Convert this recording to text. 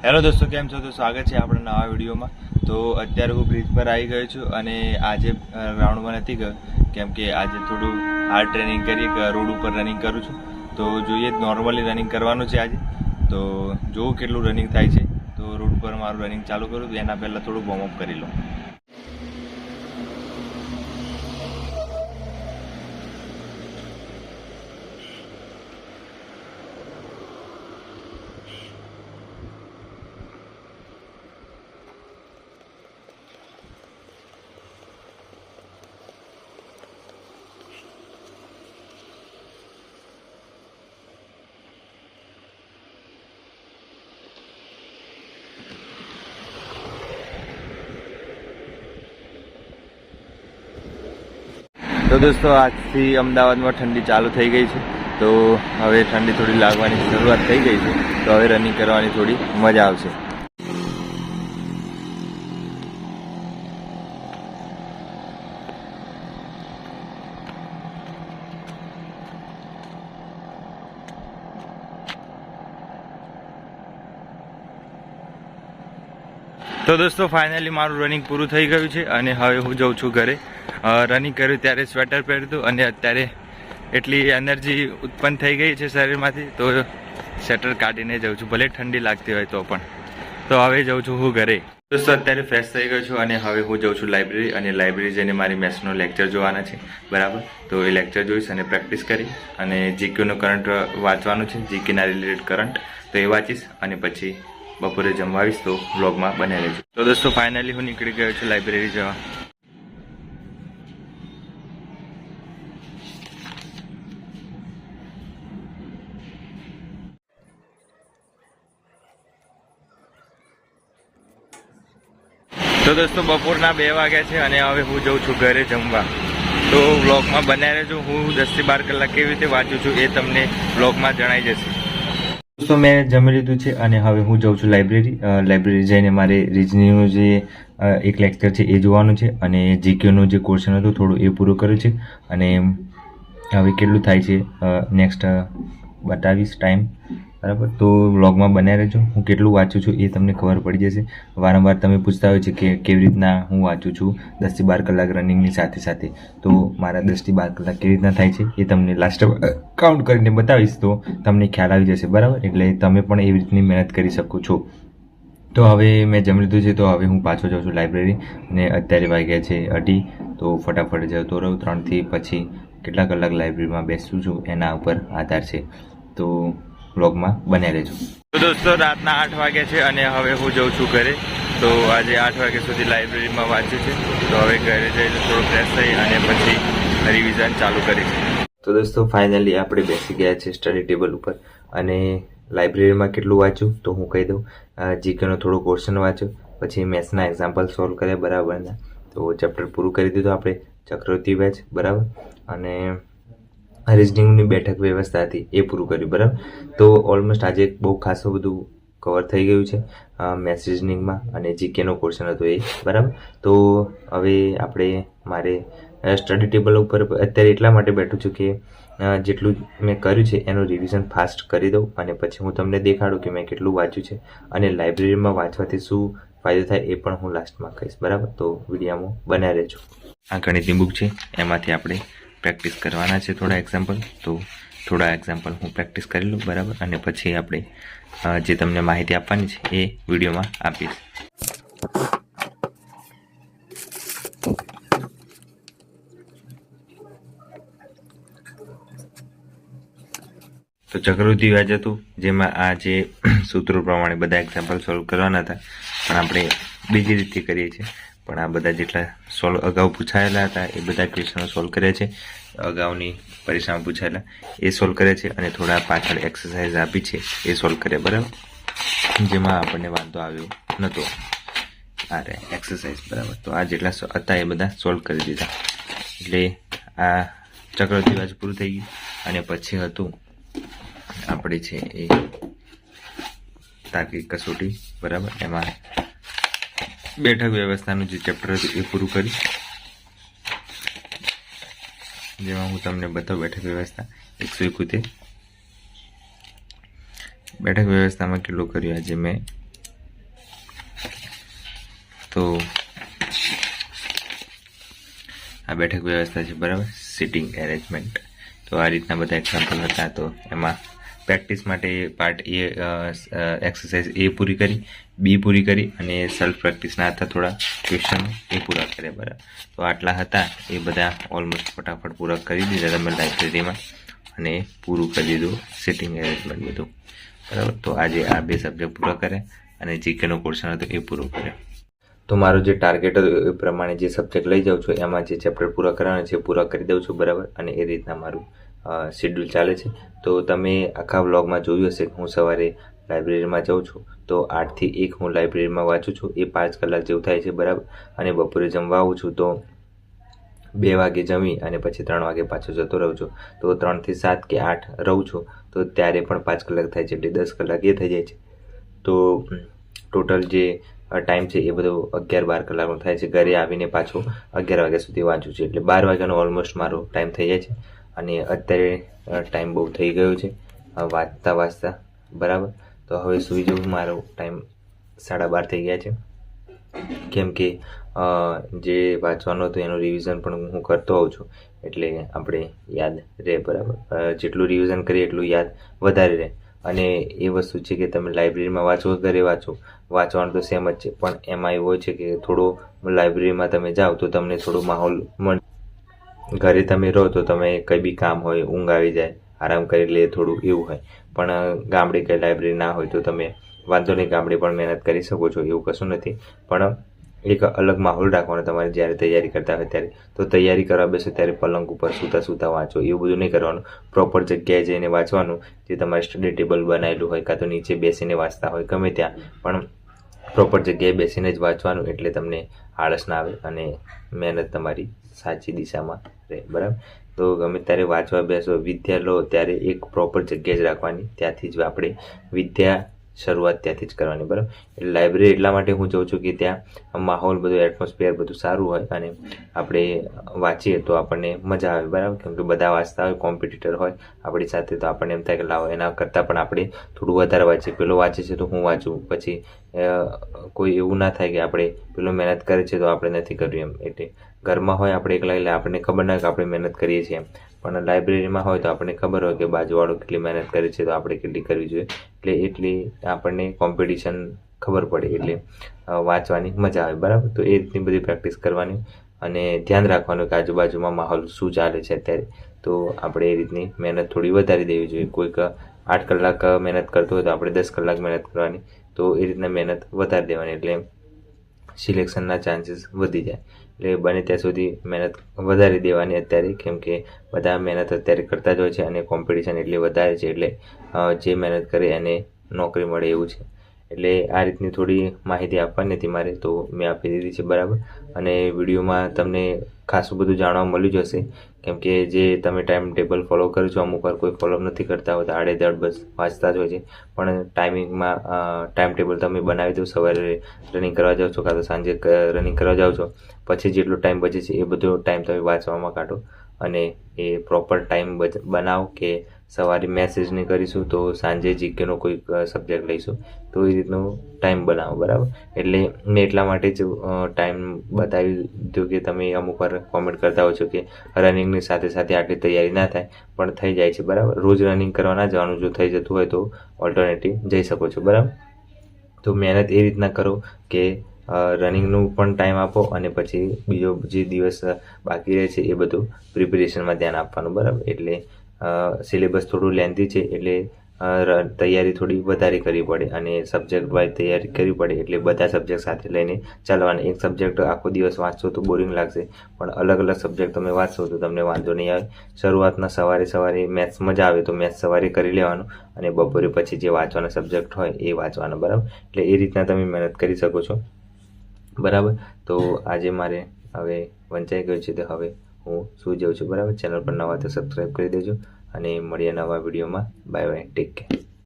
Hello દોસ્તો, કેમ છો? તો સ્વાગત છે આપણા નવા વિડીયોમાં. તો અત્યારે હું બ્રિજ પર આવી ગયો છું અને આજે રાઉન્ડમાં નથી ગયો કેમ કે આજે થોડું હાર્ડ ટ્રેનિંગ કરી રોડ ઉપર રનિંગ કરું છું. તો જોઈએ નોર્મલી રનિંગ કરવાનું છે આજે. તો જોઉં કેટલું રનિંગ થાય છે. તો રોડ ઉપર મારું રનિંગ ચાલુ કરું તો એના પહેલાં થોડું વોર્મઅપ કરી લઉં. તો દોસ્તો, આજથી અમદાવાદમાં ઠંડી ચાલુ થઈ ગઈ છે. તો હવે ઠંડી થોડી લાગવાની શરૂઆત થઈ ગઈ છે. તો હવે રનિંગ કરવાની થોડી મજા આવશે. તો દોસ્તો, ફાઇનલી મારું રનિંગ પૂરું થઈ ગયું છે અને હવે હું જાઉં છું ઘરે. રનિંગ કર્યું ત્યારે સ્વેટર પહેર્યું હતું અને અત્યારે એટલી એનર્જી ઉત્પન્ન થઈ ગઈ છે શરીરમાંથી, તો સ્વેટર કાઢીને જાઉં છું, ભલે ઠંડી લાગતી હોય તો પણ. તો હવે જાઉં છું હું ઘરે. દોસ્તો, અત્યારે ફ્રેશ થઈ ગયો છું અને હવે હું જાઉં છું લાઇબ્રેરી, અને લાઇબ્રેરી જઈને મારી મેથ્સનો લેક્ચર જોવાના છે, બરાબર. તો એ લેક્ચર જોઈશ અને પ્રેક્ટિસ કરી અને જીક્યુનો કરંટ વાંચવાનું છે, જીકેના રિલેટેડ કરંટ, તો એ વાંચીશ અને પછી બપોરે જમવા આવીશ. તો વ્લોગમાં બને રહેજો. તો દોસ્તો, ફાઇનલી હું નીકળી ગયો છું લાઇબ્રેરી જવા. તો દોસ્તો, બપોરના 2 વાગ્યા છે અને હવે હું જઉં છું ઘરે જમવા. તો વ્લોગમાં બનાવી રહેજો. હું 10 થી 12 કલાક કેવી રીતે વાંચું છું એ તમને વ્લોગમાં જણાઈ જશે. દોસ્તો, મેં જમી લીધું છે અને હવે હું જાઉં છું લાઇબ્રેરી. લાઇબ્રેરી જઈને મારે રીઝનિંગનું જે એક લેક્ચર છે એ જોવાનું છે અને જીકેનું જે ક્વેશ્ચન હતું થોડું એ પૂરું કર્યું છે. અને હવે કેટલું થાય છે નેક્સ્ટ બતાવીશ ટાઈમ, બરાબર. તો વ્લોગમાં બનાવી રહેજો. હું કેટલું વાંચું છું એ તમને ખબર પડી જશે. વારંવાર તમે પૂછતા હોય છે કે કેવી રીતના હું વાંચું છું 10 થી 12 કલાક રનિંગની સાથે સાથે. તો મારા 10 થી 12 કલાક કેવી રીતના થાય છે એ તમને લાસ્ટ કાઉન્ટ કરીને બતાવીશ, તો તમને ખ્યાલ આવી જશે, બરાબર. એટલે તમે પણ એવી રીતની મહેનત કરી શકો છો. તો હવે મેં જમી લીધું છે, તો હવે હું પાછો જાઉં છું લાઇબ્રેરી અને અત્યારે વાગ્યા છે 2:30. તો ફટાફટ જતો રહું. 3 થી પછી કેટલા કલાક લાઇબ્રેરીમાં બેસું છું એના ઉપર આધાર છે. તો વ્લોગમાં બન્યા રહેજો. તો દોસ્તો, રાતના 8 વાગ્યા છે અને હવે હું જાઉં છું ઘરે. તો આજે 8 વાગ્યા સુધી લાઇબ્રેરીમાં વાંચ્યું છે. તો હવે ઘરે જઈને થોડું ફ્રેશ થઈ અને પછી રિવિઝન ચાલુ કરીશું. તો દોસ્તો, ફાઇનલી આપણે બેસી ગયા છે સ્ટડી ટેબલ ઉપર અને લાઇબ્રેરીમાં કેટલું વાંચ્યું તો હું કહી દઉં. જીકેનો થોડો ક્વેશ્ચન વાંચ્યો, પછી મેથ્સના એક્ઝામ્પલ સોલ્વ કર્યા બરાબરના. તો ચેપ્ટર પૂરું કરી દીધું આપણે, ચક્રવર્તી વ્યાજ, બરાબર. અને રિઝનિંગની બેઠક વ્યવસ્થા હતી એ પૂરું કર્યું, બરાબર. તો ઓલમોસ્ટ આજે બહુ ખાસું બધું કવર થઈ ગયું છે મેથ્સ રિઝનિંગમાં, અને જીકેનો ક્વેશ્ચન હતો એ, બરાબર. તો હવે મારે સ્ટડી ટેબલ ઉપર અત્યારે એટલા માટે બેઠું છું કે જેટલું મેં કર્યું છે એનું રિવિઝન ફાસ્ટ કરી દઉં અને પછી હું તમને દેખાડું કે મેં કેટલું વાંચ્યું છે અને લાઇબ્રેરીમાં વાંચવાથી શું ફાયદો થાય એ પણ હું લાસ્ટમાં કહીશ, બરાબર. તો વિડીયોમાં બનાવી રહેજો. આ ગણિતની બુક છે, એમાંથી આપણે પ્રેક્ટિસ કરવાના છે થોડા એક્ઝામ્પલ. તો થોડા એક્ઝામ્પલ હું પ્રેક્ટિસ કરી લઉં, બરાબર. અને પછી આપણે જે તમને માહિતી આપવાની છે એ વિડીયોમાં આપીશ. તો ચક્રવૃદ્ધિ વ્યાજ હતું, જેમાં આ જે સૂત્રો પ્રમાણે બધા એક્ઝામ્પલ સોલ્વ કરવાના હતા, પણ આપણે બીજી રીતે કરીએ છીએ. પણ આ બધા જેટલા સોલ્વ અગાઉ પૂછાયેલા હતા એ બધા ક્વેશ્ચનો સોલ્વ કર્યા છે. અગાઉની પરીક્ષામાં પૂછાયેલા એ સોલ્વ કર્યા છે અને થોડા પાછળ એક્સરસાઇઝ આપી છે એ સોલ્વ કર્યા, બરાબર. જેમાં આપણને વાંધો આવ્યો નહોતો. આ એક્સરસાઇઝ, બરાબર. તો આ જેટલા હતા એ બધા સોલ્વ કરી દીધા. એટલે આ ચક્રવૃદ્ધિ વ્યાજ પૂરું થઈ ગયું. અને પછી હતું આપણે છે એ તાર્કિક કસોટી, બરાબર. એમાં બેઠક વ્યવસ્થાનું જે ચેપ્ટર હતું એ પૂરું કર્યું, જેમાં હું તમને બતાવું બેઠક વ્યવસ્થા 171. બેઠક વ્યવસ્થામાં કેટલું કર્યું આજે મેં તો આ બેઠક વ્યવસ્થા છે, બરાબર, સિટિંગ એરેન્જમેન્ટ. તો આ રીતના બધા એક્ઝામ્પલ હતા. તો એમાં પ્રેક્ટિસ માટે પાર્ટ એ એક્સરસાઇઝ એ પૂરી કરી, બી પૂરી કરી, અને સેલ્ફ પ્રેક્ટિસના હતા થોડા ક્વેશ્ચન એ પૂરા કર્યા, બરાબર. તો આટલા હતા એ બધા ઓલમોસ્ટ ફટાફટ પૂરા કરી દીધા તમે લાઇબ્રેરીમાં, અને પૂરું કરી દીધું સિટિંગ એરેન્જમેન્ટ બધું, બરાબર. તો આજે આ 2 સબ્જેક્ટ પૂરા કર્યા અને જીકેનો પોર્શન હતો એ પૂરો કર્યો. તો મારો જે ટાર્ગેટ હતો એ પ્રમાણે જે સબ્જેક્ટ લઈ જાઉં છું એમાં જે ચેપ્ટર પૂરા કરવાના છે પૂરા કરી દઉં છું, બરાબર. અને એ રીતના મારું શેડ્યુલ ચાલે છે. તો તમે આખા વ્લોગમાં જોયું હશે કે હું સવારે લાઇબ્રેરીમાં જાઉં છું, તો 8 થી 1 હું લાઇબ્રેરીમાં વાંચું છું, એ 5 કલાક જેવું થાય છે, બરાબર. અને બપોરે જમવા આવું છું તો 2 વાગે જમી અને પછી 3 વાગે પાછો જતો રહું છું. તો 3 થી 7 કે 8 રહું છું, તો ત્યારે પણ 5 કલાક થાય છે, એટલે 10 કલાક એ થઈ જાય છે. તો ટોટલ જે ટાઈમ છે એ બધો 11-12 કલાકનો થાય છે. ઘરે આવીને પાછો 11 વાગ્યા સુધી વાંચું છું, એટલે 12 વાગ્યાનો ઓલમોસ્ટ મારો ટાઈમ થઈ જાય છે. અને અત્યારે ટાઈમ બહુ થઈ ગયો છે વાંચતા, બરાબર. તો હવે સૂઈ જવું, મારો ટાઈમ 12:30 થઈ ગયા છે, કેમ કે જે વાંચવાનું હતું એનું રિવિઝન પણ હું કરતો હોઉં છું, એટલે આપણે યાદ રહે, બરાબર. જેટલું રિવિઝન કરીએ એટલું યાદ વધારે રહે. અને એ વસ્તુ છે કે તમે લાઇબ્રેરીમાં વાંચો, ઘરે વાંચો, વાંચવાનું તો સેમ જ છે, પણ એમાં એવું હોય છે કે થોડો લાઇબ્રેરીમાં તમે જાઓ તો તમને થોડો માહોલ મળે. ઘરે તમે રહો તો તમે કંઈ બી કામ હોય, ઊંઘ આવી જાય, આરામ કરી લે, થોડું એવું હોય. પણ ગામડે કંઈ લાઇબ્રેરી ના હોય તો તમે વાંધો નહીં, ગામડે પણ મહેનત કરી શકો છો, એવું કશું નથી. પણ એક અલગ માહોલ રાખવાનો તમારે જ્યારે તૈયારી કરતા હોય ત્યારે. તો તૈયારી કરવા બેસો ત્યારે પલંગ ઉપર સૂતા વાંચો, એવું બધું નહીં કરવાનું. પ્રોપર જગ્યાએ જઈને વાંચવાનું, જે તમારે સ્ટડી ટેબલ બનાવેલું હોય, કાં તો નીચે બેસીને વાંચતા હોય, ગમે ત્યાં, પણ પ્રોપર જગ્યાએ બેસીને જ વાંચવાનું, એટલે તમને આળસ ના આવે અને મહેનત તમારી સાચી દિશામાં રહે, બરાબર. તો ગમે ત્યારે વાંચવા બેસો, વિદ્યા લો ત્યારે એક પ્રોપર જગ્યાએ જ રાખવાની, ત્યાંથી જ આપણે વિદ્યા શરૂઆત ત્યાંથી જ કરવાની, બરાબર. એટલે લાઇબ્રેરી એટલા માટે હું જાઉં છું કે ત્યાં માહોલ બધું, એટમોસ્ફિયર બધું સારું હોય અને આપણે વાંચીએ તો આપણને મજા આવે, બરાબર. કેમ કે બધા વાંચતા હોય, કોમ્પિટિટર હોય આપણી સાથે, તો આપણને એમ થાય કે લાવો એના કરતાં પણ આપણે થોડું વધારે વાંચીએ. પેલો વાંચે છે તો હું વાંચું, પછી કોઈ એવું ના થાય કે આપણે પેલો મહેનત કરે છે તો આપણે નથી કર્યું એમ. એટલે ઘરમાં હોય આપણે એકલા, એટલે આપણને ખબર ના કે આપણે મહેનત કરીએ છીએ એમ. પણ લાઇબ્રેરીમાં હોય તો આપણને ખબર હોય કે બાજુવાળો કેટલી મહેનત કરે છે તો આપણે કેટલી કરવી જોઈએ, એટલે એટલી આપણને કોમ્પિટિશન ખબર પડે, એટલે વાંચવાની મજા આવે, બરાબર. તો એ રીતની બધી પ્રેક્ટિસ કરવાની અને ધ્યાન રાખવાનું કે આજુબાજુમાં માહોલ શું ચાલે છે અત્યારે. તો આપણે એ રીતની મહેનત થોડી વધારી દેવી જોઈએ. કોઈક 8 કલાક મહેનત કરતો હોય તો આપણે 10 કલાક મહેનત કરવાની, તો એ રીતના મહેનત વધારી દેવાની, એટલે સિલેક્શનના ચાન્સીસ વધી જાય. એટલે બને ત્યાં સુધી મહેનત વધારી દેવાની અત્યારે, કેમ કે બધા મહેનત અત્યારે કરતા જ હોય છે અને કોમ્પિટિશન એટલી વધારે છે, એટલે જે મહેનત કરે એને નોકરી મળે એવું છે. એટલે આ રીતની થોડી માહિતી આપવાની હતી મારે, તો મેં આપી દીધી છે, બરાબર. અને વિડીયોમાં તમને ખાસું બધું જાણવા મળ્યું જ હશે, કેમ કે જે તમે ટાઈમ ટેબલ ફોલો કરો છો, અમુક વાર કોઈ ફોલો નથી કરતા હોતા, આડેધડ બસ વાંચતા જ હોય છે. પણ ટાઈમિંગમાં ટાઈમ ટેબલ તમે બનાવી દો, સવારે રનિંગ કરવા જાઓ છો કાં તો સાંજે રનિંગ કરવા જાઓ છો, પછી જેટલો ટાઈમ બચે છે એ બધો ટાઈમ તમે વાંચવામાં કાઢો, અને એ પ્રોપર ટાઈમ બનાવો કે સવારે મેસેજ નહીં કરીશું તો સાંજે જીકેનો કોઈ સબ્જેક્ટ લઈશું, તો એ રીતનું ટાઈમ બનાવો, બરાબર. એટલે મેં એટલા માટે જ ટાઈમ બતાવી દીધું કે તમે અમુક વાર કોમેન્ટ કરતા હો છો કે રનિંગની સાથે સાથે આટલી તૈયારી ના થાય, પણ થઈ જાય છે, બરાબર. રોજ રનિંગ કરવા ના જવાનું, જો થઈ જતું હોય તો ઓલ્ટરનેટિવ જઈ શકો છો, બરાબર. તો મહેનત એ રીતના કરો કે રનિંગનું પણ ટાઈમ આપો અને પછી બીજો જે દિવસ બાકી રહે છે એ બધું પ્રિપેરેશનમાં ધ્યાન આપવાનું, બરાબર. એટલે સિલેબસ થોડું લેન્થી છે, એટલે તૈયારી થોડી વધારે કરવી પડે અને સબ્જેક્ટ વાઇઝ તૈયારી કરવી પડે, એટલે બધા સબ્જેક્ટ સાથે લઈને ચાલવાના. એક સબ્જેક્ટ આખો દિવસ વાંચશો તો બોરિંગ લાગશે, પણ અલગ અલગ સબ્જેક્ટ તમે વાંચશો તો તમને વાંધો નહીં આવે. શરૂઆતના સવારે મેથ્સ મજા આવે તો મેથ્સ સવારે કરી લેવાનું, અને બપોરે પછી જે વાંચવાના સબ્જેક્ટ હોય એ વાંચવાનો, બરાબર. એટલે એ રીતના તમે મહેનત કરી શકો છો, બરાબર. તો આજે મારે હવે વંચાઈ ગયું છે, તો હવે હું સૂઈ જાઉં છું, બરાબર. ચેનલ પર નવા તો સબસ્ક્રાઈબ કરી દેજો અને મળીએ નવા વિડીયોમાં. Bye bye, take care.